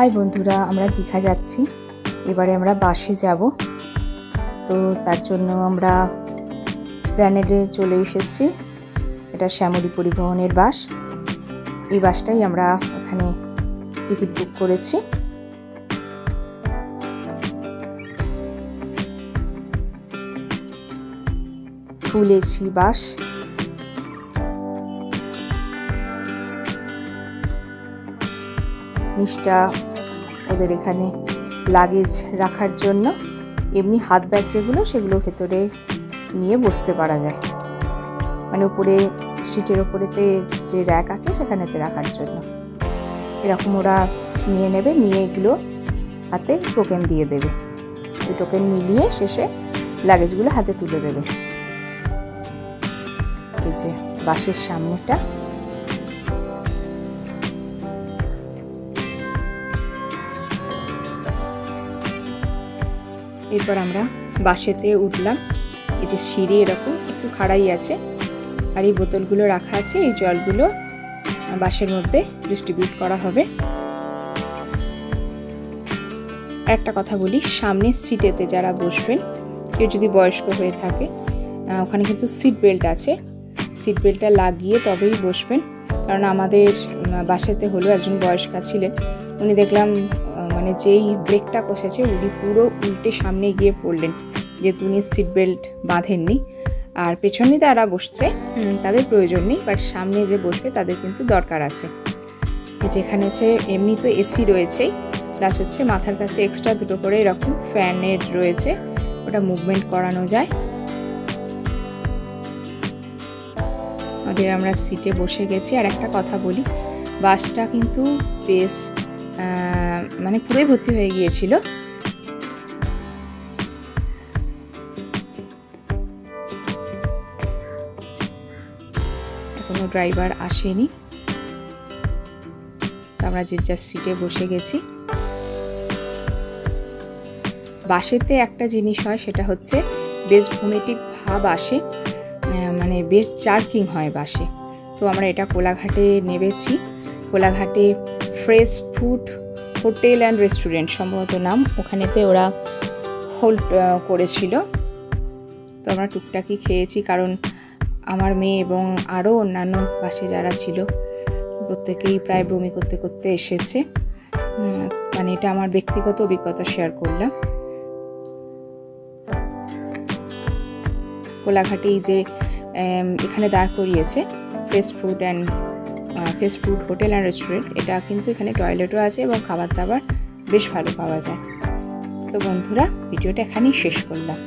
High বন্ধুরা, আমরা দীঘা যাচ্ছি। এবারে আমরা বাসে যাব, তো তার জন্য আমরা স্প্ল্যানেডে চলে এসেছি। এটা শ্যামলী পরিবহনের বাস। এই বাসটাই আমরা এখানে টিকিট বুক করেছি। ফুল এসি বাস। নিচটা ওদের এখানে লাগেজ রাখার জন্য, এমনি হাত ব্যাগ যেগুলো সেগুলো ভেতরে নিয়ে বসতে পারা যায়, মানে উপরে সিটের ওপরেতে যে র্যাক আছে সেখানেতে রাখার জন্য। এরকম ওরা নিয়ে নেবে, নিয়ে এগুলো হাতে টোকেন দিয়ে দেবে। ওই টোকেন মিলিয়ে শেষে লাগেজগুলো হাতে তুলে দেবে। এই যে বাসের সামনেটা। এরপর আমরা বাসেতে উঠলাম। এই যে সিঁড়ি এরকম একটু খাড়াই আছে, আর এই বোতলগুলো রাখা আছে। এই জলগুলো বাসের মধ্যে ডিস্ট্রিবিউট করা হবে। একটা কথা বলি, সামনের সিটেতে যারা বসবেন, কেউ যদি বয়স্ক হয়ে থাকে, ওখানে কিন্তু সিট বেল্ট আছে। সিট বেল্টটা লাগিয়ে তবেই বসবেন, কারণ আমাদের বাসেতে হলো একজন বয়স্কা ছিলেন, উনি দেখলাম মানে যেই ব্রেকটা কষেছে উনি পুরো উল্টে সামনে গিয়ে পড়লেন, যে উনি সিট বেল্ট বাঁধেননি। আর পেছনে যারা বসছে তাদের প্রয়োজন নেই, বাট সামনে যে বসবে তাদের কিন্তু দরকার আছে। যেখানে হচ্ছে এমনি তো এসি রয়েছেই, প্লাস হচ্ছে মাথার কাছে এক্সট্রা দুটো করে এরকম ফ্যানের রয়েছে, ওটা মুভমেন্ট করানো যায়। আমরা সিটে বসে গেছি। আর একটা কথা বলি, বাসটা কিন্তু বেশ মানে পুরোই ভর্তি হয়ে গিয়েছিল। এখনো ড্রাইভার আসেনি, আমরা যে যার সিটে বসে গেছি। বাসেতে একটা জিনিস হয়, সেটা হচ্ছে বেশ ভোমেটিক ভাব আসে, মানে বেশ জার্কিং হয় বাসে। তো আমরা এটা কোলাঘাটে নেমেছি। কোলাঘাটে fresh food hotel and restaurant সম্ভবত নাম, ওখানেতে ওরা হোল্ড করেছিল। তো আমরা টুকটাকি খেয়েছি, কারণ আমার মেয়ে এবং আরও অন্যান্য বাসে যারা ছিল প্রত্যেকেই প্রায় বমি করতে করতে এসেছে। মানে এটা আমার ব্যক্তিগত অভিজ্ঞতা শেয়ার করলাম। কোলাঘাটেই যে এখানে দাঁড় করিয়েছে fresh food hotel and restaurant, এটা কিন্তু এখানে টয়লেটও আছে এবং খাবার দাবার বেশ ভালো পাওয়া যায়। তো বন্ধুরা, ভিডিওটা এখানেই শেষ করলাম।